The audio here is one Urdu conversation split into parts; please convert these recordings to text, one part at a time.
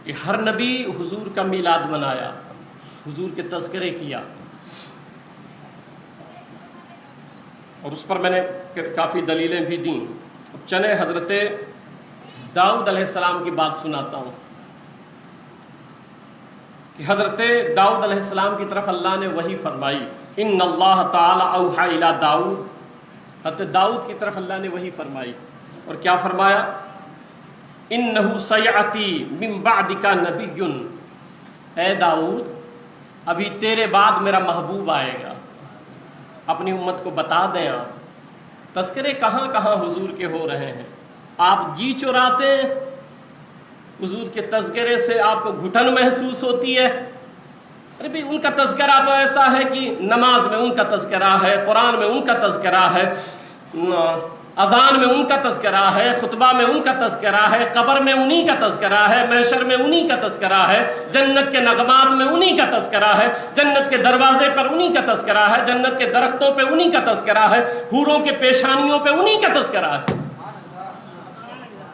کہ ہر نبی حضور کا میلاد منایا، حضور کے تذکرے کیا، اور اس پر میں نے کافی دلیلیں بھی دیں۔ اب چلے حضرت داؤد علیہ السلام کی بات سناتا ہوں کہ حضرت داؤد علیہ السلام کی طرف اللہ نے وحی فرمائی، ان اللہ تعالی اوحی الی داؤد، حضرت داؤد کی طرف اللہ نے وحی فرمائی، اور کیا فرمایا؟ انہ سیأتی من بعدک نبی، اے داؤد ابھی تیرے بعد میرا محبوب آئے گا، اپنی امت کو بتا دیں آپ تذکرے کہاں کہاں حضور کے ہو رہے ہیں، آپ جی چراتے ہیں حضور کے تذکرے سے، آپ کو گھٹن محسوس ہوتی ہے۔ ارے بھائی ان کا تذکرہ تو ایسا ہے کہ نماز میں ان کا تذکرہ ہے، قرآن میں ان کا تذکرہ ہے، اذان میں ان کا تذکرہ ہے، خطبہ میں ان کا تذکرہ ہے، قبر میں انہی کا تذکرہ ہے، محشر میں انہی کا تذکرہ ہے، جنت کے نغمات میں انہی کا تذکرہ ہے، جنت کے دروازے پر انہی کا تذکرہ ہے، جنت کے درختوں پہ انہی کا تذکرہ ہے، حوروں کے پیشانیوں پہ انہی کا تذکرہ ہے۔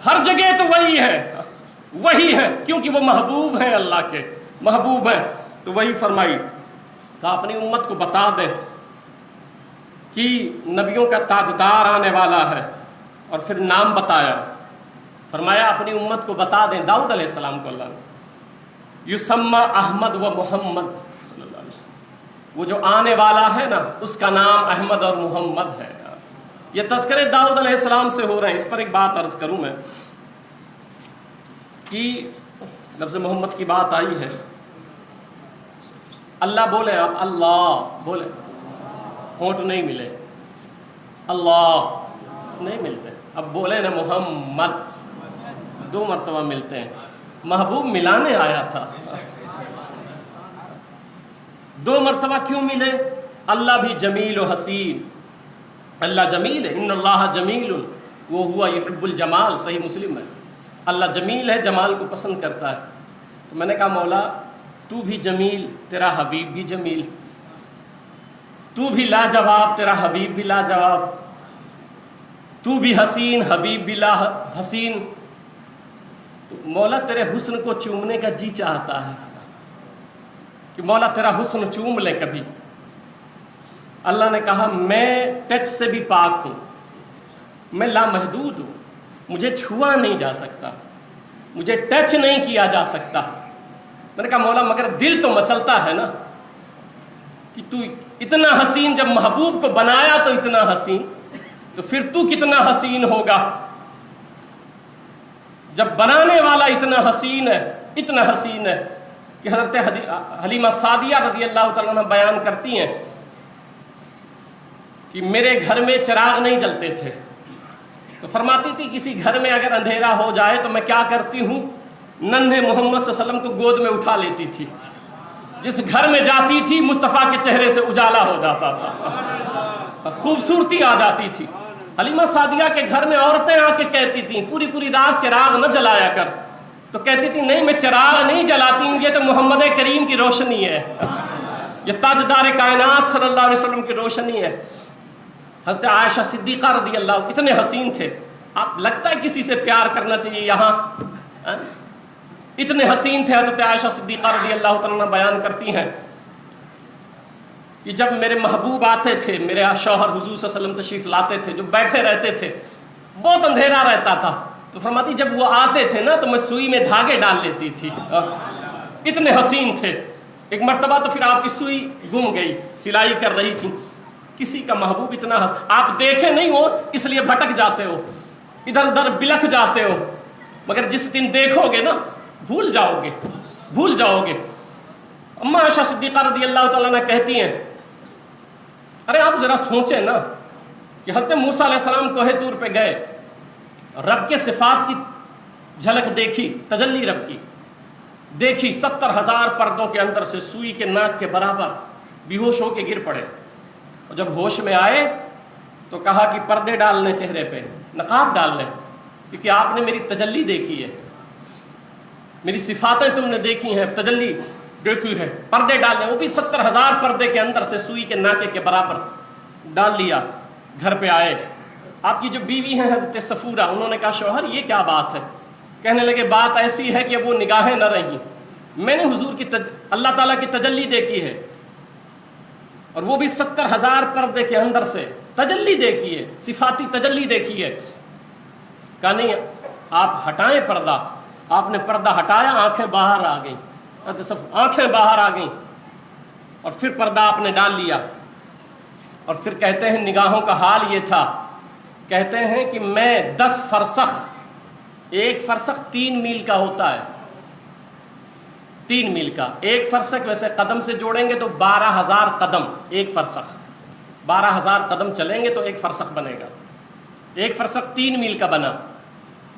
ہر جگہ تو وہی ہے کیونکہ وہ محبوب ہیں، اللہ کے محبوب ہیں۔ تو وہی فرمائی کہ اپنی امت کو بتا دیں کہ نبیوں کا تاجدار آنے والا ہے، اور پھر نام بتایا، فرمایا اپنی امت کو بتا دیں، داؤد علیہ السلام کو اللہ نے، یسمى احمد و محمد صلی اللہ علیہ وسلم، وہ جو آنے والا ہے نا اس کا نام احمد اور محمد ہے۔ یہ تذکرے داؤد علیہ السلام سے ہو رہے ہیں۔ اس پر ایک بات عرض کروں میں کہ لفظ محمد کی بات آئی ہے، اللہ بولے، آپ اللہ بولے، ہونٹ نہیں ملے، اللہ نہیں ملتے، اب بولے نا محمد، 2 مرتبہ ملتے ہیں، محبوب ملانے آیا تھا، 2 مرتبہ کیوں ملے؟ اللہ بھی جمیل و حسین، اللہ جمیل ہے، ان اللہ جمیل وہ ہوا یحب الجمال، صحیح مسلم ہے، اللہ جمیل ہے، جمال کو پسند کرتا ہے۔ تو میں نے کہا مولا تو بھی جمیل، تیرا حبیب بھی جمیل، تو بھی لاجواب، تیرا حبیب بھی لاجواب، تو بھی حسین، حبیب بھی لا حسین، تو مولا تیرے حسن کو چومنے کا جی چاہتا ہے کہ مولا تیرا حسن چوم لے کبھی۔ اللہ نے کہا میں ٹچ سے بھی پاک ہوں، میں لامحدود ہوں، مجھے چھوا نہیں جا سکتا، مجھے ٹچ نہیں کیا جا سکتا۔ میں نے کہا مولا مگر دل تو مچلتا ہے نا کہ تو اتنا حسین، جب محبوب کو بنایا تو اتنا حسین، تو پھر تو کتنا حسین ہوگا جب بنانے والا اتنا حسین ہے کہ حضرت حلیمہ سعدیہ رضی اللہ تعالیٰ عنہ بیان کرتی ہیں کہ میرے گھر میں چراغ نہیں جلتے تھے، تو فرماتی تھی کسی گھر میں اگر اندھیرا ہو جائے تو میں کیا کرتی ہوں، ننھے محمد صلی اللہ علیہ وسلم کو گود میں اٹھا لیتی تھی، جس گھر میں جاتی تھی مصطفیٰ کے چہرے سے اجالا ہو جاتا تھا، خوبصورتی آ جاتی تھی۔ حلیمہ سعدیہ کے گھر میں عورتیں آ کے کہتی تھیں پوری رات چراغ نہ جلایا کر، تو کہتی تھی نہیں میں چراغ نہیں جلاتی ہوں، یہ تو محمد کریم کی روشنی ہے، یہ تاجدار کائنات صلی اللہ علیہ وسلم کی روشنی ہے۔ حضرت عائشہ صدیقہ رضی اللہ اتنے حسین تھے، آپ لگتا ہے کسی سے پیار کرنا چاہیے یہاں، اتنے حسین تھے حضرت عائشہ صدیقہ رضی اللہ تعالیٰ عنہ بیان کرتی ہیں کہ جب میرے محبوب آتے تھے، میرے شوہر حضور صلی اللہ علیہ وسلم تشریف لاتے تھے، جو بیٹھے رہتے تھے، بہت اندھیرا رہتا تھا، تو فرماتی جب وہ آتے تھے نا تو میں سوئی میں دھاگے ڈال لیتی تھی، اتنے حسین تھے۔ ایک مرتبہ تو پھر آپ کی سوئی گم گئی، سلائی کر رہی تھی، کسی کا محبوب اتنا آپ دیکھے نہیں ہو اس لیے بھٹک جاتے ہو، ادھر ادھر بلکھ جاتے ہو، مگر جس دن دیکھو گے نا بھول جاؤ گے۔ اما عائشہ صدیقہ رضی اللہ تعالیٰ عنہ کہتی ہیں ارے آپ ذرا سوچیں نا کہ حضرت موسیٰ علیہ السلام کوہ طور پہ گئے، رب کے صفات کی جھلک دیکھی، تجلی رب کی دیکھی، 70,000 پردوں کے اندر سے سوئی کے ناک کے برابر بے ہوش ہو کے گر پڑے، اور جب ہوش میں آئے تو کہا کہ پردے ڈال لیں چہرے پہ، نقاب ڈال لیں، کیونکہ آپ نے میری تجلی دیکھی ہے، میری صفاتیں تم نے دیکھی ہیں، تجلی دیکھی ہے، پردے ڈال لیں۔ وہ بھی 70,000 پردے کے اندر سے سوئی کے ناکے کے برابر ڈال لیا۔ گھر پہ آئے، آپ کی جو بیوی ہیں حضرت صفورہ، انہوں نے کہا شوہر یہ کیا بات ہے، کہنے لگے بات ایسی ہے کہ اب وہ نگاہیں نہ رہیں، میں نے حضور کی اللہ تعالیٰ کی تجلی دیکھی ہے، اور وہ بھی 70,000 پردے کے اندر سے تجلی دیکھی ہے، صفاتی تجلی دیکھی ہے۔ کہا نہیں، آپ ہٹائیں پردہ۔ آپ نے پردہ ہٹایا، آنکھیں باہر آ گئیں، آنکھیں باہر آ گئیں، اور پھر پردہ آپ نے ڈال لیا، اور پھر کہتے ہیں نگاہوں کا حال یہ تھا، کہتے ہیں کہ میں 10 فرسخ، ایک فرسخ 3 میل کا ہوتا ہے، 3 میل کا ایک فرسخ، ویسے قدم سے جوڑیں گے تو 12,000 قدم ایک فرسخ، 12,000 قدم چلیں گے تو ایک فرسخ بنے گا، ایک فرسخ 3 میل کا بنا۔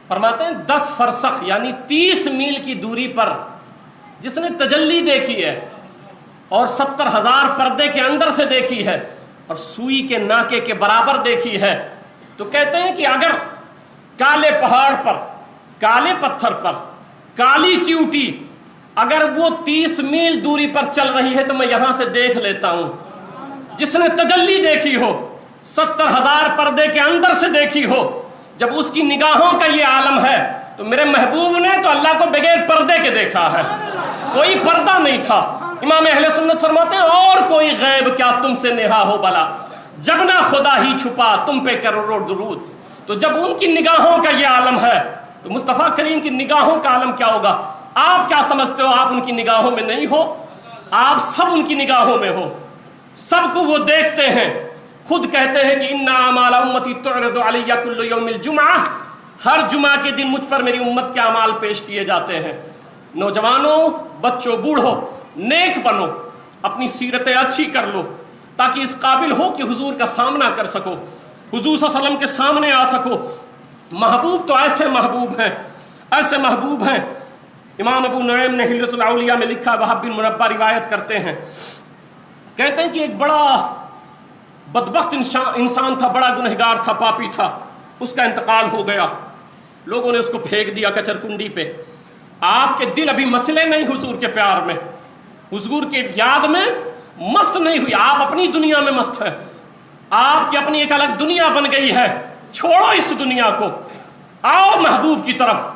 فرماتے ہیں 10 فرسخ یعنی 30 میل کی دوری پر جس نے تجلی دیکھی ہے اور 70,000 پردے کے اندر سے دیکھی ہے اور سوئی کے ناکے کے برابر دیکھی ہے، تو کہتے ہیں کہ اگر کالے پہاڑ پر، کالے پتھر پر، کالی چیوٹی اگر وہ 30 میل دوری پر چل رہی ہے تو میں یہاں سے دیکھ لیتا ہوں۔ جس نے تجلی دیکھی ہو، 70,000 پردے کے اندر سے دیکھی ہو، جب اس کی نگاہوں کا یہ عالم ہے تو میرے محبوب نے تو اللہ کو بغیر پردے کے دیکھا ہے، کوئی پردہ نہیں تھا۔ امام اہل سنت فرماتے ہیں اور کوئی غیب کیا تم سے نہا ہو بلا، جب نہ خدا ہی چھپا تم پہ کروڑوں درود۔ تو جب ان کی نگاہوں کا یہ عالم ہے تو مصطفیٰ کریم کی نگاہوں کا عالم کیا ہوگا؟ آپ کیا سمجھتے ہو آپ ان کی نگاہوں میں نہیں ہو؟ آپ سب ان کی نگاہوں میں ہو، سب کو وہ دیکھتے ہیں۔ خود کہتے ہیں کہ ان اعمال امتی تعرض علی کل یوم الجمعہ، ہر جمعہ کے دن مجھ پر میری امت کے اعمال پیش کیے جاتے ہیں۔ نوجوانوں، بچوں، بوڑھو، نیک بنو، اپنی سیرتیں اچھی کر لو تاکہ اس قابل ہو کہ حضور کا سامنا کر سکو، حضور صلی اللہ علیہ وسلم کے سامنے آ سکو۔ محبوب تو ایسے محبوب ہیں، ایسے محبوب ہیں۔ امام ابو نعیم نے حلیۃ الاولیاء میں لکھا، وہب بن منبہ روایت کرتے ہیں، کہتے ہیں کہ ایک بڑا بدبخت انسان تھا، بڑا گنہگار تھا، پاپی تھا، اس کا انتقال ہو گیا، لوگوں نے اس کو پھینک دیا کچر کنڈی پہ۔ آپ کے دل ابھی مچلے نہیں حضور کے پیار میں، حضور کے یاد میں مست نہیں ہوئی، آپ اپنی دنیا میں مست ہیں، آپ کی اپنی ایک الگ دنیا بن گئی ہے۔ چھوڑو اس دنیا کو، آؤ محبوب کی طرف۔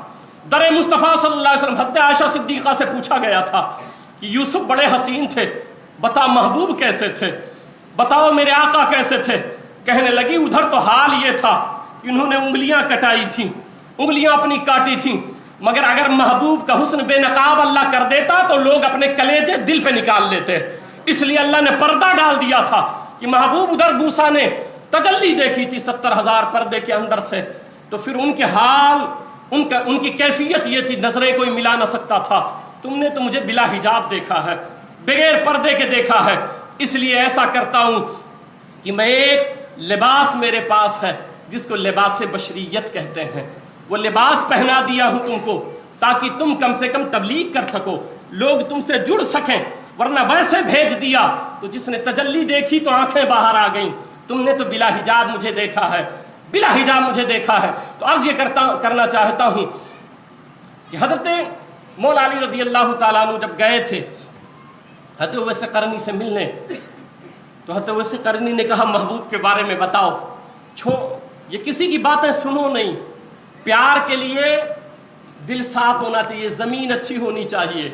در مصطفیٰ صلی اللہ علیہ وسلم، حضرت عائشہ صدیقہ سے پوچھا گیا تھا کہ یوسف بڑے حسین تھے، بتا محبوب کیسے تھے، بتاؤ میرے آقا کیسے تھے؟ کہنے لگی ادھر تو حال یہ تھا کہ انہوں نے انگلیاں کٹائی تھیں، انگلیاں اپنی کاٹی تھیں، مگر اگر محبوب کا حسن بے نقاب اللہ کر دیتا تو لوگ اپنے کلیجے دل پہ نکال لیتے، اس لیے اللہ نے پردہ ڈال دیا تھا کہ محبوب ادھر موسیٰ نے تجلی دیکھی تھی 70,000 پردے کے اندر سے، تو پھر ان کے حال، ان کی کیفیت یہ تھی، نظریں کوئی ملا نہ سکتا تھا۔ تم نے تو مجھے بلا حجاب دیکھا ہے، بغیر پردے کے دیکھا ہے، اس لیے ایسا کرتا ہوں کہ میں ایک لباس میرے پاس ہے جس کو لباس بشریت کہتے ہیں، وہ لباس پہنا دیا ہوں تم کو تاکہ تم کم سے کم تبلیغ کر سکو، لوگ تم سے جڑ سکیں، ورنہ ویسے بھیج دیا تو جس نے تجلی دیکھی تو آنکھیں باہر آ گئیں، تم نے تو بلا حجاب مجھے دیکھا ہے، بلا حجاب مجھے دیکھا ہے۔ تو عرض یہ کرنا چاہتا ہوں کہ حضرت مولا علی رضی اللہ تعالیٰ عنہ جب گئے تھے حضرت اویس قرنی سے ملنے، تو حضرت اویس قرنی نے کہا محبوب کے بارے میں بتاؤ، یہ کسی کی باتیں سنو نہیں، پیار کے لیے دل صاف ہونا چاہیے، زمین اچھی ہونی چاہیے،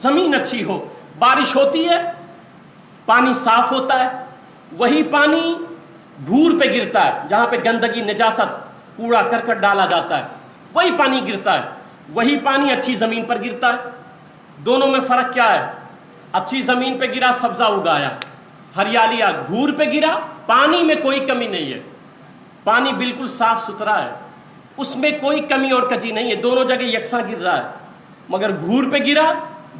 زمین اچھی ہو، بارش ہوتی ہے پانی صاف ہوتا ہے، وہی پانی گھور پہ گرتا ہے جہاں پہ گندگی، نجاست، کوڑا کرکٹ ڈالا جاتا ہے، وہی پانی گرتا ہے، وہی پانی اچھی زمین پر گرتا ہے۔ دونوں میں فرق کیا ہے؟ اچھی زمین پہ گرا، سبزہ اگایا، ہریالی، گھور پہ گرا، پانی میں کوئی کمی نہیں ہے، پانی بالکل صاف ستھرا ہے، اس میں کوئی کمی اور کجی نہیں ہے، دونوں جگہ یکساں گر رہا ہے، مگر گھور پہ گرا،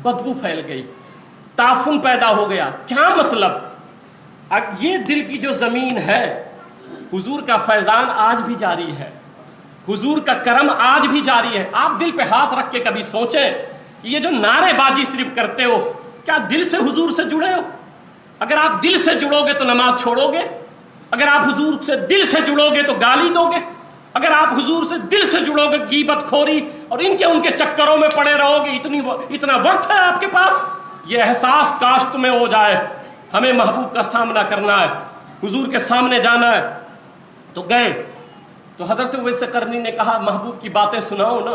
بدبو پھیل گئی، تعفن پیدا ہو گیا۔ کیا مطلب؟ اب یہ دل کی جو زمین ہے، حضور کا فیضان آج بھی جاری ہے، حضور کا کرم آج بھی جاری ہے۔ آپ دل پہ ہاتھ رکھ کے کبھی سوچیں کہ یہ جو نعرے بازی صرف کرتے ہو، کیا دل سے حضور سے جڑے ہو؟ اگر آپ دل سے جڑو گے تو نماز چھوڑو گے، اگر آپ حضور سے دل سے جڑو گے تو گالی دو گے، اگر آپ حضور سے دل سے جڑو گے غیبت خوری اور ان کے چکروں میں پڑے رہو گے۔ اتنا وقت ہے آپ کے پاس؟ یہ احساس کاش تمہیں ہو جائے۔ ہمیں محبوب کا سامنا کرنا ہے، حضور کے سامنے جانا ہے۔ تو گئے، تو حضرت اویس قرنی نے کہا محبوب کی باتیں سناؤ نا،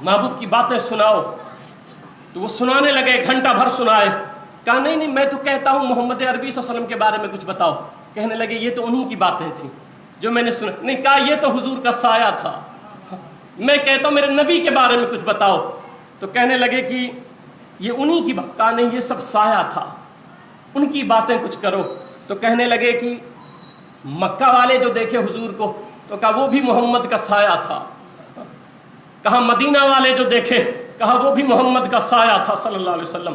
محبوب کی باتیں سناؤ۔ تو وہ سنانے لگے، ایک گھنٹہ بھر سنائے۔ کہا نہیں نہیں، میں تو کہتا ہوں محمد عربی صلی اللہ علیہ وسلم کے بارے میں کچھ بتاؤ۔ کہنے لگے یہ تو انہی کی باتیں تھیں جو میں نے سنا۔ نہیں، کہا یہ تو حضور کا سایہ تھا، میں کہتا ہوں میرے نبی کے بارے میں کچھ بتاؤ۔ تو کہنے لگے کہ یہ انہی کی بات۔ کہا نہیں، یہ سب سایہ تھا، ان کی باتیں کچھ کرو۔ تو کہنے لگے کہ مکہ والے جو دیکھے حضور کو، تو کہا وہ بھی محمد کا سایہ تھا۔ کہا مدینہ والے جو دیکھے، کہا وہ بھی محمد کا سایہ تھا صلی اللہ علیہ وسلم۔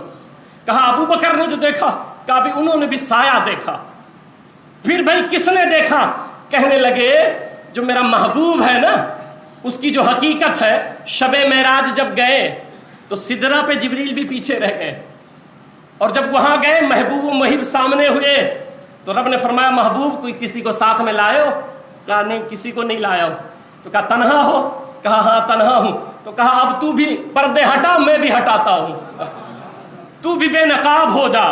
کہا ابو بکر نے جو دیکھا، کہا بھی انہوں نے بھی سایہ دیکھا۔ پھر بھائی کس نے دیکھا؟ کہنے لگے جو میرا محبوب ہے نا، اس کی جو حقیقت ہے، شب معراج جب گئے تو سدرہ پہ جبریل بھی پیچھے رہ گئے، اور جب وہاں گئے محبوب و محب سامنے ہوئے تو رب نے فرمایا محبوب کوئی کسی کو ساتھ میں لائے ہو؟ کہا نہیں، کسی کو نہیں لایا ہو۔ تو کہا تنہا ہو؟ کہا ہاں تنہا ہوں۔ تو کہا اب تو بھی پردے ہٹا، میں بھی ہٹاتا ہوں، تو بھی بے نقاب ہو جا،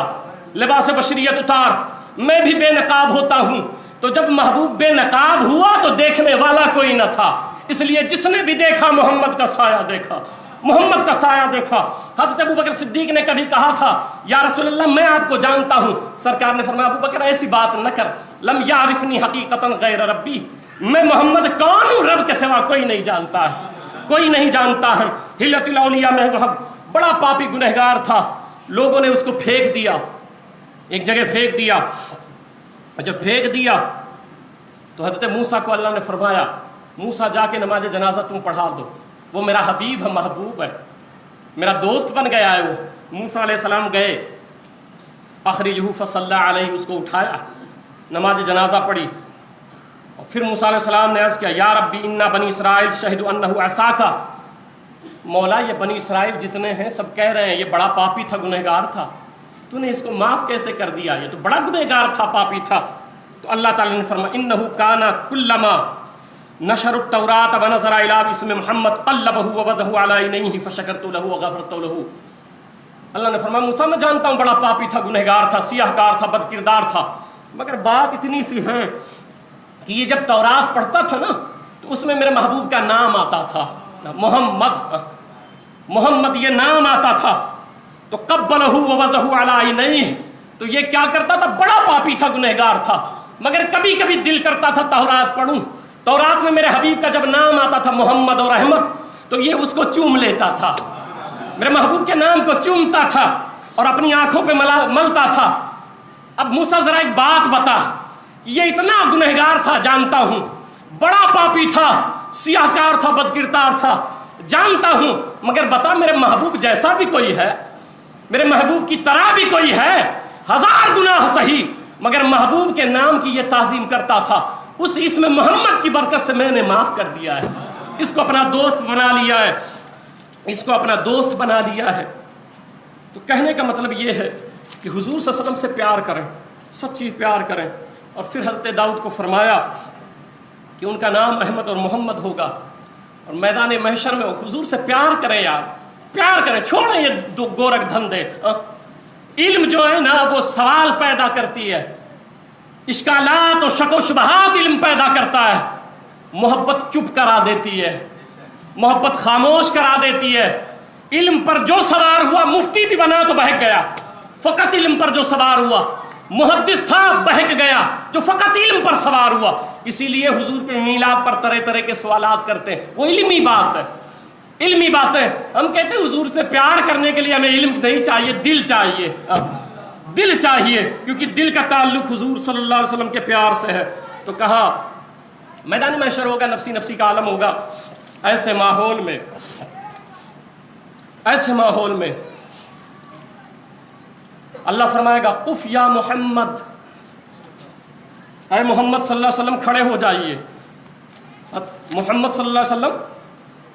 لباس بشریت اتار، میں بھی بے نقاب ہوتا ہوں۔ تو جب محبوب بے نقاب ہوا تو دیکھنے والا کوئی نہ تھا، اس لیے جس نے بھی دیکھا محمد کا سایہ دیکھا، محمد کا سایہ دیکھا۔ حضرت ابوبکر صدیق نے کبھی کہا تھا یا رسول اللہ میں آپ کو جانتا ہوں، سرکار نے فرمایا ابوبکر ایسی بات نہ کر، لم یعرفنی حقیقتا غیر ربی، میں محمد کون ہوں رب کے سوا کوئی نہیں جانتا ہے، کوئی نہیں جانتا ہے۔ حلت الاولیاء میں بڑا پاپی گنہگار تھا، لوگوں نے اس کو پھینک دیا، ایک جگہ پھینک دیا، اور جب پھینک دیا تو حضرت موسیٰ کو اللہ نے فرمایا موسیٰ جا کے نماز جنازہ تم پڑھا دو، وہ میرا حبیب ہے، محبوب ہے، میرا دوست بن گیا ہے وہ۔ موسیٰ علیہ السلام گئے، اخرجہ فصلی علیہ، اس کو اٹھایا، نماز جنازہ پڑھی، اور پھر موسیٰ علیہ السلام نے عرض کیا یا ربی انا بنی اسرائیل شہدوا انہ عصاکا، مولا یہ بنی اسرائیل جتنے ہیں سب کہہ رہے ہیں یہ بڑا پاپی تھا، گنہگار تھا، تو نے اس کو معاف کیسے کر دیا؟ یہ تو بڑا گنہگار تھا، پاپی تھا۔ تو اللہ تعالیٰ نے فرمایا انہ کان کلما نشر التوراۃ ونظر الی اسم محمد قلبہ ووضعہ علی عینیہ فشکرت لہ وغفرت لہ۔ اللہ نے فرمایا موسیٰ میں جانتا ہوں بڑا پاپی تھا، گنہگار تھا، سیاہ کار تھا، بد کردار تھا، مگر بات اتنی سی ہے کہ یہ جب تورات پڑھتا تھا نا تو اس میں میرے محبوب کا نام آتا تھا، محمد یہ نام آتا تھا، تو قبلہ ووضعہ علی عینیہ، تو یہ کیا کرتا تھا؟ بڑا پاپی تھا، گنہگار تھا، مگر کبھی کبھی دل کرتا تھا تورات پڑھوں، تورات میں میرے حبیب کا جب نام آتا تھا محمد اور احمد تو یہ اس کو چوم لیتا تھا، میرے محبوب کے نام کو چومتا تھا اور اپنی آنکھوں پہ ملتا تھا۔ اب موسیٰ ذرا ایک بات بتا، یہ اتنا گنہگار تھا جانتا ہوں، بڑا پاپی تھا، سیاہ کار تھا، بد کردار تھا جانتا ہوں، مگر بتا میرے محبوب جیسا بھی کوئی ہے، میرے محبوب کی طرح بھی کوئی ہے، ہزار گناہ صحیح مگر محبوب کے نام کی یہ تعظیم کرتا تھا، اس اسم محمد کی برکت سے میں نے معاف کر دیا ہے، اس کو اپنا دوست بنا لیا ہے، اس کو اپنا دوست بنا لیا ہے۔ تو کہنے کا مطلب یہ ہے کہ حضور صلی اللہ علیہ وسلم سے پیار کریں، سچی پیار کریں۔ اور پھر حضرت داؤد کو فرمایا کہ ان کا نام احمد اور محمد ہوگا، اور میدان محشر میں حضور سے پیار کریں، یار پیار کریں، چھوڑیں یہ دو گورکھ دھندے۔ علم جو ہے نا وہ سوال پیدا کرتی ہے، اشکالات اور شک و شبہات علم پیدا کرتا ہے، محبت چپ کرا دیتی ہے، محبت خاموش کرا دیتی ہے۔ علم پر جو سوار ہوا مفتی بھی بنا تو بہک گیا، فقط علم پر جو سوار ہوا، محدث تھا بہک گیا جو فقط علم پر سوار ہوا۔ اسی لیے حضور کے میلاد پر طرح طرح کے سوالات کرتے ہیں، وہ علمی بات ہے، علمی باتیں۔ ہم کہتے ہیں حضور سے پیار کرنے کے لیے ہمیں علم نہیں چاہیے، دل چاہیے، دل چاہیے، کیونکہ دل کا تعلق حضور صلی اللہ علیہ وسلم کے پیار سے ہے۔ تو کہا میدان محشر ہوگا، نفسی نفسی کا عالم ہوگا، ایسے ماحول میں اللہ فرمائے گا قف یا محمد، اے محمد صلی اللہ علیہ وسلم کھڑے ہو جائیے، محمد صلی اللہ علیہ وسلم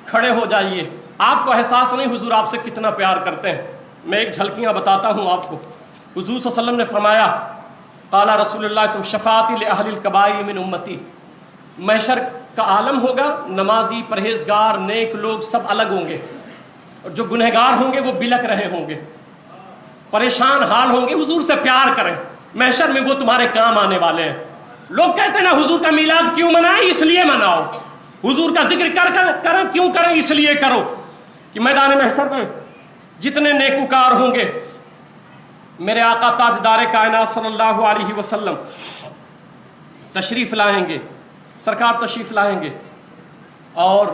کھڑے ہو جائیے۔ آپ کو احساس نہیں حضور آپ سے کتنا پیار کرتے ہیں، میں ایک جھلکیاں بتاتا ہوں آپ کو۔ حضور صلی اللہ علیہ وسلم نے فرمایا قال رسول اللہ صلی اللہ علیہ وسلم شفاعتی لأہل الکبائر من امتی، محشر کا عالم ہوگا، نمازی، پرہیزگار، نیک لوگ سب الگ ہوں گے، اور جو گنہگار ہوں گے وہ بلک رہے ہوں گے، پریشان حال ہوں گے۔ حضور سے پیار کریں، محشر میں وہ تمہارے کام آنے والے ہیں۔ لوگ کہتے ہیں نا حضور کا میلاد کیوں منائیں؟ اس لیے مناؤ. حضور کا ذکر کریں کیوں کریں؟ اس لیے کرو کہ میدان محشر میں جتنے نیکوکار ہوں گے میرے آقا تاجدار کائنات صلی اللہ علیہ وسلم تشریف لائیں گے. سرکار تشریف لائیں گے اور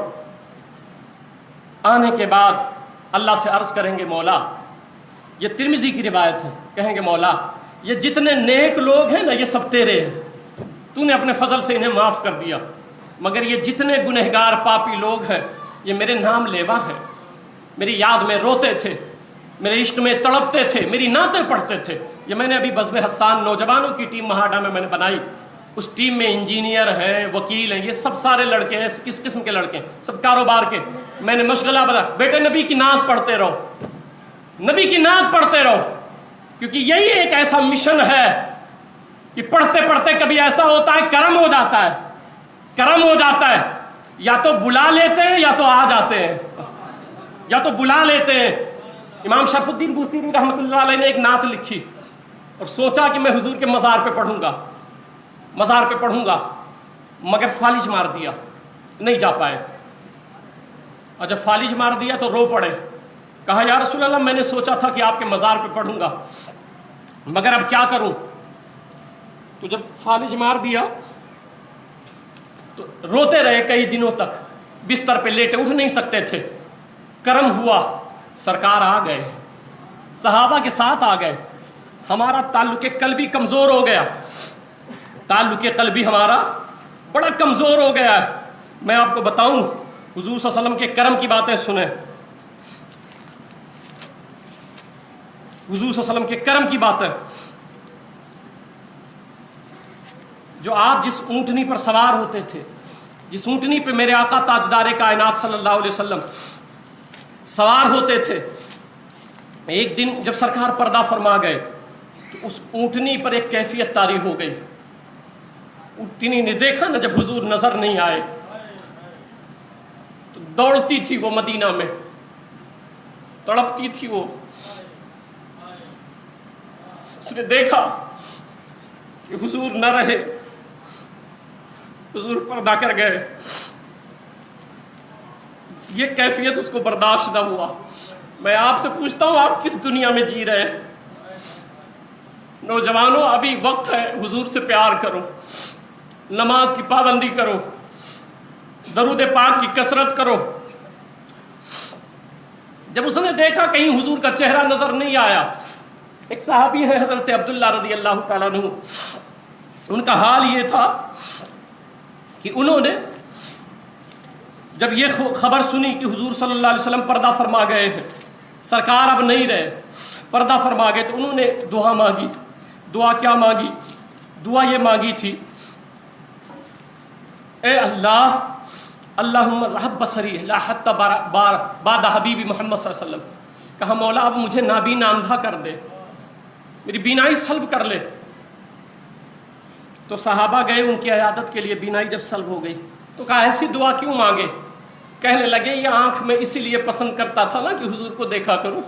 آنے کے بعد اللہ سے عرض کریں گے مولا، یہ ترمذی کی روایت ہے، کہیں گے مولا یہ جتنے نیک لوگ ہیں نا یہ سب تیرے ہیں، تو نے اپنے فضل سے انہیں معاف کر دیا، مگر یہ جتنے گنہگار پاپی لوگ ہیں یہ میرے نام لیوا ہیں، میری یاد میں روتے تھے، میرے عشق میں تڑپتے تھے، میری نعتیں پڑھتے تھے. یہ میں نے ابھی بزم حسان نوجوانوں کی ٹیم مہاڈا میں نے بنائی. اس ٹیم میں انجینئر ہیں، وکیل ہیں، یہ سب سارے لڑکے ہیں. کس قسم کے لڑکے ہیں؟ سب کاروبار کے. میں نے مشغلہ بتا، بیٹے نبی کی نعت پڑھتے رہو، نبی کی نعت پڑھتے رہو، کیونکہ یہی ایک ایسا مشن ہے کہ پڑھتے پڑھتے کبھی ایسا ہوتا ہے کرم ہو جاتا ہے، کرم ہو جاتا ہے. یا تو بلا لیتے ہیں یا تو آ جاتے ہیں، یا تو بلا لیتے ہیں. امام شرف الدین بوسیری رحمۃ اللہ علیہ نے ایک نعت لکھی اور سوچا کہ میں حضور کے مزار پہ پڑھوں گا، مزار پہ پڑھوں گا، مگر فالج مار دیا، نہیں جا پائے. اور جب فالج مار دیا تو رو پڑے. کہا یا رسول اللہ میں نے سوچا تھا کہ آپ کے مزار پہ پڑھوں گا، مگر اب کیا کروں؟ تو جب فالج مار دیا تو روتے رہے کئی دنوں تک، بستر پہ لیٹے، اٹھ نہیں سکتے تھے. کرم ہوا، سرکار آ گئے، صحابہ کے ساتھ آ گئے. ہمارا تعلق قلبی کمزور ہو گیا، تعلق قلبی ہمارا بڑا کمزور ہو گیا ہے. میں آپ کو بتاؤں، حضور صلی اللہ علیہ وسلم کے کرم کی باتیں سنیں، حضور صلی اللہ علیہ وسلم کے کرم کی باتیں. جو آپ جس اونٹنی پر سوار ہوتے تھے، جس اونٹنی پہ میرے آقا تاجدار کائنات صلی اللہ علیہ وسلم سوار ہوتے تھے، ایک دن جب سرکار پردہ فرما گئے تو اس اونٹنی پر ایک کیفیت طاری ہو گئی. اونٹنی نے دیکھا نا جب حضور نظر نہیں آئے تو دوڑتی تھی وہ مدینہ میں، تڑپتی تھی وہ. اس نے دیکھا کہ حضور نہ رہے، حضور پردہ کر گئے. یہ کیفیت اس کو برداشت نہ ہوا. میں آپ سے پوچھتا ہوں آپ کس دنیا میں جی رہے ہیں؟ نوجوانوں ابھی وقت ہے، حضور سے پیار کرو، نماز کی پابندی کرو، درود پاک کی کثرت کرو. جب اس نے دیکھا کہیں حضور کا چہرہ نظر نہیں آیا، ایک صحابی ہے حضرت عبداللہ رضی اللہ تعالیٰ عنہ، ان کا حال یہ تھا کہ انہوں نے جب یہ خبر سنی کہ حضور صلی اللہ علیہ وسلم پردہ فرما گئے ہیں، سرکار اب نہیں رہے، پردہ فرما گئے، تو انہوں نے دعا مانگی. دعا کیا مانگی؟ دعا یہ مانگی تھی، اے اللہ اللہم ذہب بصری لا حتی بعد حبیبی محمد صلی اللہ علیہ وسلم. کہا مولا اب مجھے نابینا اندھا کر دے، میری بینائی سلب کر لے. تو صحابہ گئے ان کی عیادت کے لیے، بینائی جب سلب ہو گئی تو کہا ایسی دعا کیوں مانگے؟ کہنے لگے یہ آنکھ میں اسی لیے پسند کرتا تھا نا کہ حضور کو دیکھا کروں،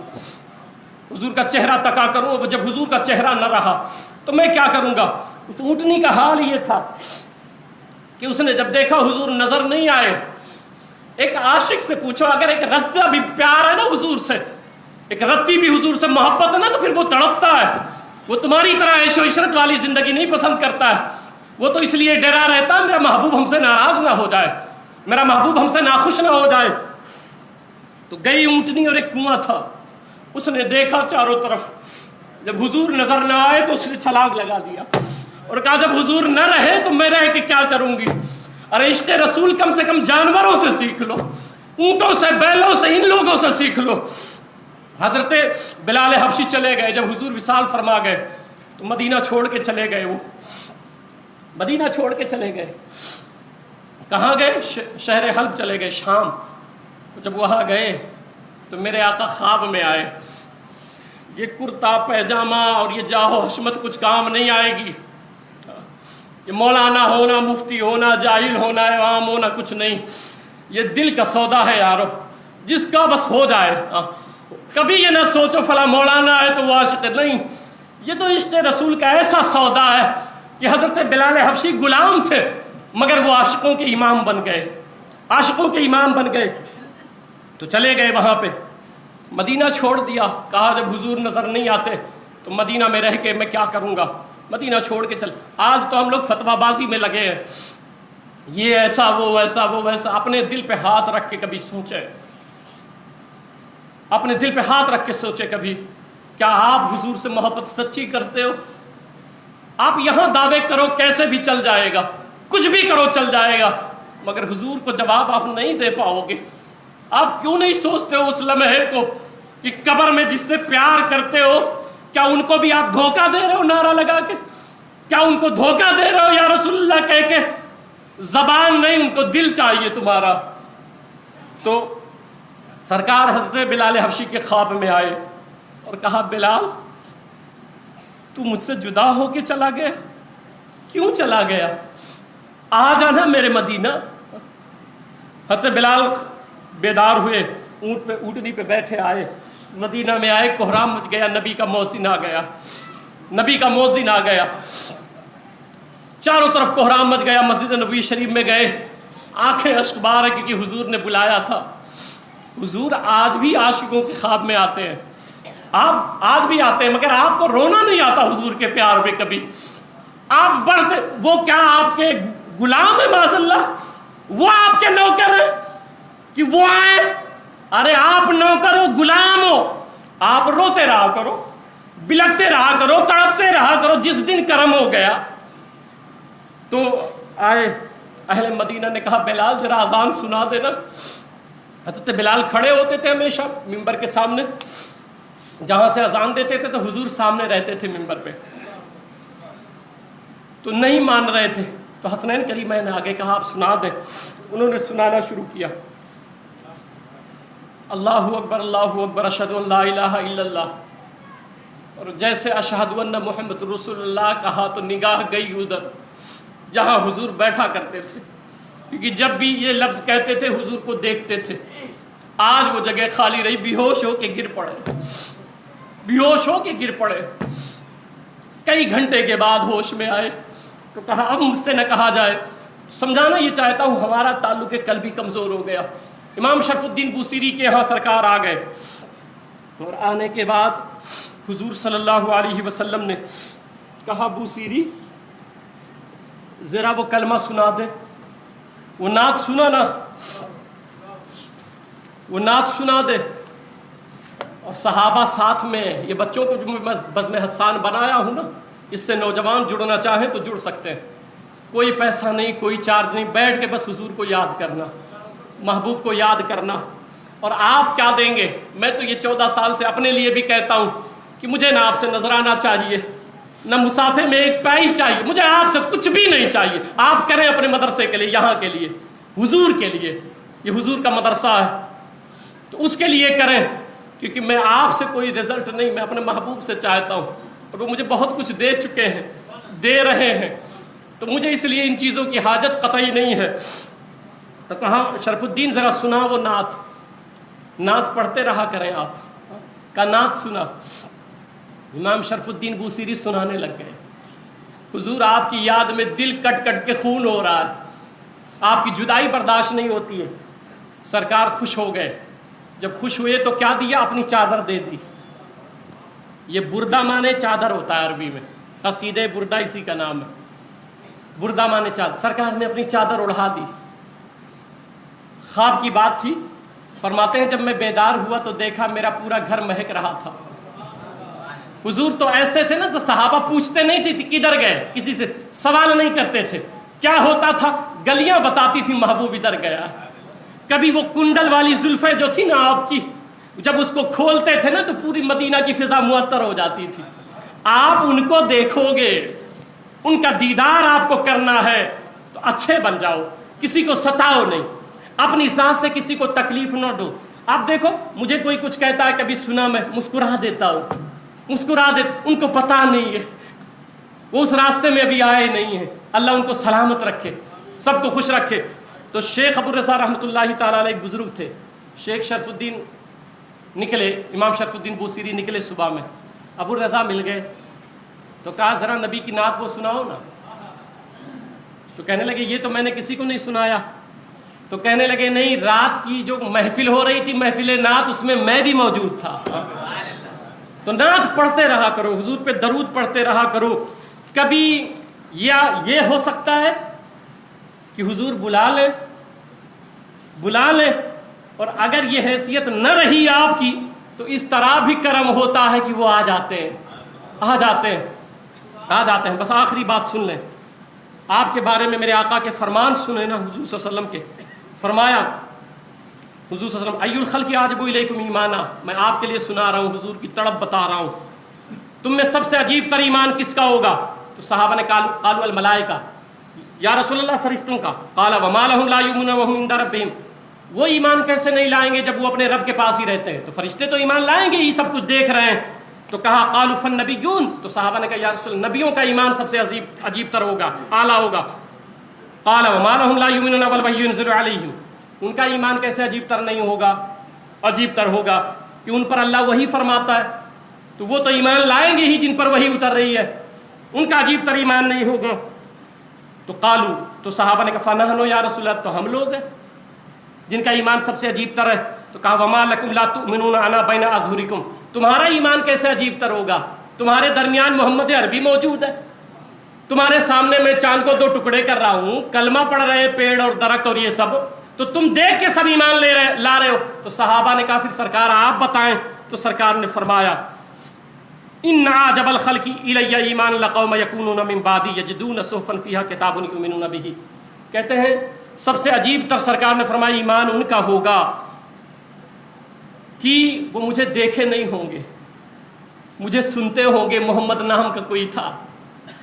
حضور کا چہرہ تکا کروں. اب جب حضور کا چہرہ نہ رہا تو میں کیا کروں گا؟ اس اونٹنی کا حال یہ تھا کہ اس نے جب دیکھا حضور نظر نہیں آئے. ایک عاشق سے پوچھو، اگر ایک رتا بھی پیار ہے نا حضور سے، ایک رتی بھی حضور سے محبت ہے نا، تو پھر وہ تڑپتا ہے. وہ تمہاری طرح عیش و عشرت والی زندگی نہیں پسند کرتا ہے. وہ تو اس لیے ڈرا رہتا ہے میرا محبوب ہم سے ناراض نہ ہو جائے، میرا محبوب ہم سے ناخوش نہ ہو جائے. تو گئی اونٹنی اور ایک کنواں تھا، اس نے دیکھا چاروں طرف، جب حضور نظر نہ آئے تو اس نے چھلانگ لگا دیا اور کہا جب حضور نہ رہے تو میں رہ کے کیا کروں گی؟ ارے عشق رسول کم سے کم جانوروں سے سیکھ لو، اونٹوں سے، بیلوں سے، ان لوگوں سے سیکھ لو. حضرت بلال حبشی چلے گئے، جب حضور وصال فرما گئے تو مدینہ چھوڑ کے چلے گئے. وہ مدینہ چھوڑ کے چلے گئے. کہاں گئے؟ شہر حلب چلے گئے، شام. جب وہاں گئے تو میرے آقا خواب میں آئے. یہ کرتا پیجامہ اور یہ جاہو حشمت کچھ کام نہیں آئے گی. یہ مولانا ہونا، مفتی ہونا، جاہل ہونا، امام ہونا کچھ نہیں. یہ دل کا سودا ہے یارو، جس کا بس ہو جائے. کبھی یہ نہ سوچو فلاں مولانا ہے تو وہ عاشق نہیں. یہ تو عشق رسول کا ایسا سودا ہے کہ حضرت بلال حبشی غلام تھے مگر وہ عاشقوں کے امام بن گئے، عاشقوں کے امام بن گئے۔ تو چلے گئے وہاں پہ، مدینہ چھوڑ دیا، کہا جب حضور نظر نہیں آتے تو مدینہ میں رہ کے میں کیا کروں گا، مدینہ چھوڑ کے چل۔ آج تو ہم لوگ فتویٰ بازی میں لگے ہیں، یہ ایسا وہ ویسا وہ ویسا۔ اپنے دل پہ ہاتھ رکھ کے کبھی سوچے، اپنے دل پہ ہاتھ رکھ کے سوچے کبھی، کیا آپ حضور سے محبت سچی کرتے ہو؟ آپ یہاں دعوے کرو کیسے بھی چل جائے گا، کچھ بھی کرو چل جائے گا، مگر حضور کو جواب آپ نہیں دے پاؤ گے۔ آپ کیوں نہیں سوچتے ہو اس لمحے کو کہ قبر میں جس سے پیار کرتے ہو، کیا ان کو بھی آپ دھوکہ دے رہے ہو نعرہ لگا کے؟ کیا ان کو دھوکہ دے رہے ہو یا رسول اللہ کہہ کے؟ زبان نہیں، ان کو دل چاہیے تمہارا۔ تو سرکار حضرت بلال حبشی کے خواب میں آئے اور کہا، بلال تو مجھ سے جدا ہو کے چلا گیا، کیوں چلا گیا؟ آ جانا میرے مدینہ۔ حضرت بلال بیدار ہوئے، اونٹ پہ اونٹنی پہ بیٹھے آئے، مدینہ میں آئے، کوہرام مچ گیا، نبی کا مؤذن آ گیا، نبی کا مؤذن آ گیا، چاروں طرف کوہرام مچ گیا۔ مسجد نبوی شریف میں گئے، آنکھیں اشک بار ہے کیونکہ حضور نے بلایا تھا۔ حضور آج بھی عاشقوں کے خواب میں آتے ہیں، آپ آج بھی آتے ہیں، مگر آپ کو رونا نہیں آتا حضور کے پیار میں کبھی۔ آپ بڑھتے، وہ کیا آپ کے غلام ہیں معاذ اللہ؟ وہ آپ کے نوکر ہیں کہ وہ آئے؟ ارے آپ نوکر ہو، غلام ہو، آپ روتے رہا کرو، بلکتے رہا کرو، تڑپتے رہا کرو۔ جس دن کرم ہو گیا تو آئے، اہل مدینہ نے کہا، بلال ذرا اذان سنا دینا۔ حضرت بلال کھڑے ہوتے تھے ہمیشہ ممبر کے سامنے، جہاں سے اذان دیتے تھے تو حضور سامنے رہتے تھے ممبر پہ، تو نہیں مان رہے تھے، تو حسنین کریمین نے آگے کہا آپ سنا دیں۔ انہوں نے سنانا شروع کیا، اللہ اکبر اللہ اکبر اشہد ان لا الہ الا اللہ، اور جیسے اشہد ان محمد رسول اللہ کہا تو نگاہ گئی ادھر جہاں حضور بیٹھا کرتے تھے، کیونکہ جب بھی یہ لفظ کہتے تھے حضور کو دیکھتے تھے۔ آج وہ جگہ خالی رہی، بیہوش ہو کے گر پڑے، بیہوش ہو کے گر پڑے۔ کئی گھنٹے کے بعد ہوش میں آئے تو کہا اب مجھ سے نہ کہا جائے۔ سمجھانا یہ چاہتا ہوں ہمارا تعلق قلبی کمزور ہو گیا۔ امام شرف الدین بوصیری کے یہاں سرکار آ گئے، اور آنے کے بعد حضور صلی اللہ علیہ وسلم نے کہا، بوصیری ذرا وہ کلمہ سنا دے۔ وہ نعت سنا نا، وہ نعت سنا دے۔ اور صحابہ ساتھ میں، یہ بچوں کو جو میں بزم حسان بنایا ہوں نا، اس سے نوجوان جڑنا چاہیں تو جڑ سکتے ہیں، کوئی پیسہ نہیں، کوئی چارج نہیں، بیٹھ کے بس حضور کو یاد کرنا، محبوب کو یاد کرنا۔ اور آپ کیا دیں گے؟ میں تو یہ 14 سال سے اپنے لیے بھی کہتا ہوں کہ مجھے نہ آپ سے نذرانہ چاہیے، نہ مسافے میں ایک پائی چاہیے، مجھے آپ سے کچھ بھی نہیں چاہیے۔ آپ کریں اپنے مدرسے کے لیے، یہاں کے لیے، حضور کے لیے، یہ حضور کا مدرسہ ہے تو اس کے لیے کریں، کیونکہ میں آپ سے کوئی رزلٹ نہیں، میں اپنے محبوب سے چاہتا ہوں، اور وہ مجھے بہت کچھ دے چکے ہیں، دے رہے ہیں، تو مجھے اس لیے ان چیزوں کی حاجت قطعی نہیں ہے۔ تو کہا شرف الدین ذرا سنا وہ نعت، نعت پڑھتے رہا کریں آپ کا، نعت سنا۔ امام شرف الدین بوصیری سنانے لگ گئے، حضور آپ کی یاد میں دل کٹ کٹ کے خون ہو رہا ہے، آپ کی جدائی برداشت نہیں ہوتی ہے۔ سرکار خوش ہو گئے، جب خوش ہوئے تو کیا دیا؟ اپنی چادر دے دی۔ یہ بردہ مانے چادر ہوتا ہے عربی میں، قصیدہ بردہ اسی کا نام ہے، بردہ مانے چادر۔ سرکار نے اپنی چادر اڑھا دی۔ خواب کی بات تھی، فرماتے ہیں جب میں بیدار ہوا تو دیکھا میرا پورا گھر مہک رہا تھا۔ حضور تو ایسے تھے نا، تو صحابہ پوچھتے نہیں تھے کدھر گئے، کسی سے سوال نہیں کرتے تھے۔ کیا ہوتا تھا؟ گلیاں بتاتی تھی محبوب ادھر گیا۔ کبھی وہ کنڈل والی زلفیں جو تھی نا آپ کی، جب اس کو کھولتے تھے نا تو پوری مدینہ کی فضا معطر ہو جاتی تھی۔ آپ ان کو دیکھو گے، ان کا دیدار آپ کو کرنا ہے تو اچھے بن جاؤ، کسی کو ستاؤ نہیں، اپنی ذات سے کسی کو تکلیف نہ دو۔ آپ دیکھو مجھے کوئی کچھ کہتا ہے، کبھی سنا میں مسکرا دیتا ہوں، مسکرا دیتا، ان کو پتہ نہیں ہے، وہ اس راستے میں ابھی آئے نہیں ہیں۔ اللہ ان کو سلامت رکھے، سب کو خوش رکھے۔ تو شیخ ابو الرضا رحمۃ اللہ تعالیٰ علیہ ایک بزرگ تھے، شیخ شرف الدین نکلے، امام شرف الدین بوصیری نکلے صبح میں، ابو الرضا مل گئے تو کہا ذرا نبی کی نعت وہ سناؤ نا۔ تو کہنے لگے یہ تو میں نے کسی کو نہیں سنایا. تو کہنے لگے نہیں، رات کی جو محفل ہو رہی تھی، محفل نعت، اس میں میں بھی موجود تھا. تو نعت پڑھتے رہا کرو، حضور پہ درود پڑھتے رہا کرو. کبھی یہ ہو سکتا ہے کہ حضور بلا لیں، اور اگر یہ حیثیت نہ رہی آپ کی تو اس طرح بھی کرم ہوتا ہے کہ وہ آ جاتے ہیں. بس آخری بات سن لیں. آپ کے بارے میں میرے آقا کے فرمان سنیں نا، حضور صلی اللہ علیہ وسلم کے. فرمایا حضور صلی اللہ علیہ وسلم، ای الخلق اعجب الیکم ایمانا، میں آپ کے لیے سنا رہا ہوں، حضور کی تڑپ بتا رہا ہوں. تم میں سب سے عجیب تر ایمان کس کا ہوگا؟ تو صحابہ نے قالوا الملائکہ، یا رسول اللہ فرشتوں کا. قال وما لهم لا یؤمنون وهم عند ربهم، وہ ایمان کیسے نہیں لائیں گے جب وہ اپنے رب کے پاس ہی رہتے ہیں؟ تو فرشتے تو ایمان لائیں گے، یہ سب کچھ دیکھ رہے ہیں. تو کہا قالوا فالنبیون، تو صحابہ نے کہا یا رسول اللہ، نبیوں کا ایمان سب سے عجیب تر ہوگا، اعلیٰ ہوگا. قال وما لهم لا یؤمنون والوحی ينزل علیہم، ان کا ایمان کیسے عجیب تر نہیں ہوگا؟ عجیب تر ہوگا کہ ان پر اللہ وحی فرماتا ہے، تو وہ تو ایمان لائیں گے ہی جن پر وحی اتر رہی ہے، ان کا عجیب تر ایمان نہیں ہوگا. تو قالوا، تو صحابہ نے کہا فنحن یا رسول اللہ، تو ہم لوگ ہیں جن کا ایمان سب سے عجیب تر ہے. تو کہا وما لکم لا تؤمنون انا بین اظہرکم، تمہارا ایمان کیسے عجیب تر ہوگا؟ تمہارے درمیان محمد عربی موجود ہے، تمہارے سامنے میں چاند کو 2 ٹکڑے کر رہا ہوں، کلمہ پڑھ رہے پیڑ اور درخت اور یہ سب، تو تم دیکھ کے سب ایمان لا رہے ہو. تو صحابہ نے کہا پھر سرکار آپ بتائیں. تو سرکار نے فرمایا ان اعجب الخلق الی ایمان لقوم یکونون من بعدی یجدون صحفا فیہا کتاب یؤمنون بہ. کہتے ہیں سب سے عجیب تر سرکار نے فرمایا ایمان ان کا ہوگا کہ وہ مجھے دیکھے نہیں ہوں گے، مجھے سنتے ہوں گے. محمد نام کا کوئی تھا،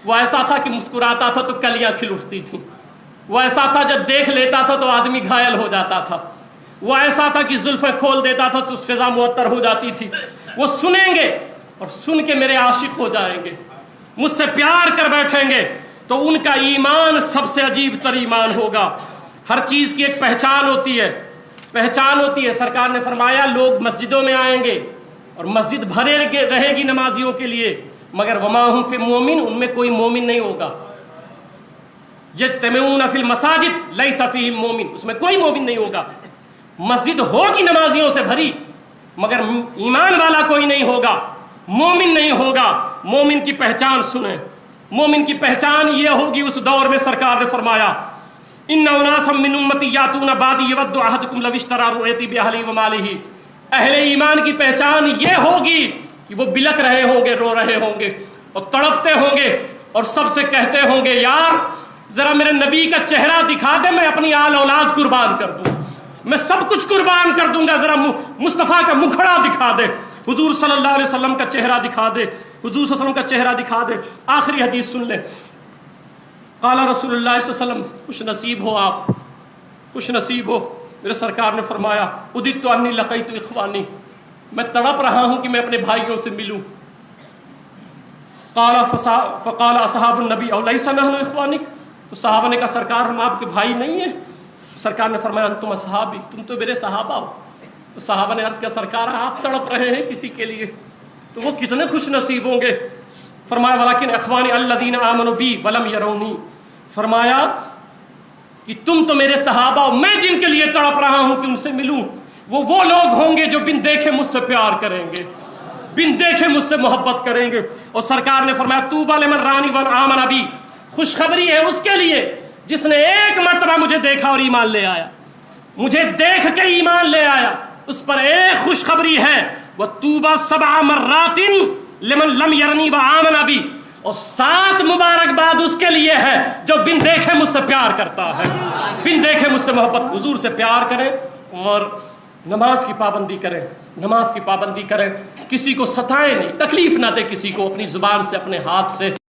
وہ ایسا تھا کہ مسکراتا تھا تو کلیاں کھل اٹھتی تھیں، وہ ایسا تھا جب دیکھ لیتا تھا تو آدمی گھائل ہو جاتا تھا، وہ ایسا تھا کہ زلفیں کھول دیتا تھا تو فضا معطر ہو جاتی تھی. وہ سنیں گے اور سن کے میرے عاشق ہو جائیں گے، مجھ سے پیار کر بیٹھیں گے، تو ان کا ایمان سب سے عجیب تر ایمان ہوگا. ہر چیز کی ایک پہچان ہوتی ہے. سرکار نے فرمایا لوگ مسجدوں میں آئیں گے اور مسجد بھرے رہے گی نمازیوں کے لیے، مگر وما ہم فی مومن، ان میں کوئی مومن نہیں ہوگا. یجتمعون فی المساجد لیس فیہم مومن، اس میں کوئی مومن نہیں ہوگا. مسجد ہوگی نمازیوں سے بھری مگر ایمان والا کوئی نہیں ہوگا، مومن نہیں ہوگا. مومن کی پہچان سنیں، مومن کی پہچان یہ ہوگی. اس دور میں سرکار نے فرمایا ان اناسا من امتی یاتون بعدی یود احدکم لو اشتری رؤیتی باہلہ ومالہ. اہل ایمان کی پہچان یہ ہوگی کہ وہ بلک رہے ہوں گے، رو رہے ہوں گے اور تڑپتے ہوں گے اور سب سے کہتے ہوں گے یار ذرا میرے نبی کا چہرہ دکھا دے، میں اپنی آل اولاد قربان کر دوں، میں سب کچھ قربان کر دوں گا، ذرا مصطفیٰ کا مکھڑا دکھا دے، حضور صلی اللہ علیہ وسلم کا چہرہ دکھا دے، حضور صلی اللہ علیہ وسلم کا چہرہ دکھا دے. آخری حدیث سن لیں. قال رسول اللہ صلی اللہ علیہ وسلم، خوش نصیب ہو آپ، خوش نصیب ہو. میرے سرکار نے فرمایا اددت انی لقیت اخوانی، میں تڑپ رہا ہوں کہ میں اپنے بھائیوں سے ملوں. فقال اصحاب النبی الیس نحن اخوانک، تو صحابہ نے کہا سرکار ہم آپ کے بھائی نہیں ہیں؟ سرکار نے فرمایا انتم اصحابی، تم تو میرے صحابہ ہو. تو صحابہ نے عرض کیا سرکار آپ تڑپ رہے ہیں کسی کے لیے، تو وہ کتنے خوش نصیب ہوں گے. فرمایا ولیکن اخوانی الذین آمنوا بی ولم یرونی، فرمایا کہ تم تو میرے صحابہ ہو، میں جن کے لیے تڑپ رہا ہوں کہ ان سے ملوں وہ لوگ ہوں گے جو بن دیکھے مجھ سے پیار کریں گے، بن دیکھے مجھ سے محبت کریں گے. اور سرکار نے فرمایا طوبی لمن رانی وآمن بی، خوشخبری ہے اس کے لیے جس نے ایک مرتبہ مجھے دیکھا اور ایمان لے آیا، مجھے دیکھ کے ایمان لے آیا، اس پر ایک خوشخبری ہے وطوبی 7 مرات لمن لم یرنی وآمن بی، اور 7 مبارکباد اس کے لیے ہے جو بن دیکھے مجھ سے پیار کرتا ہے، بن دیکھے مجھ سے محبت. حضور سے پیار کریں اور نماز کی پابندی کریں، نماز کی پابندی کریں، کسی کو ستائیں نہیں، تکلیف نہ دے کسی کو، اپنی زبان سے اپنے ہاتھ سے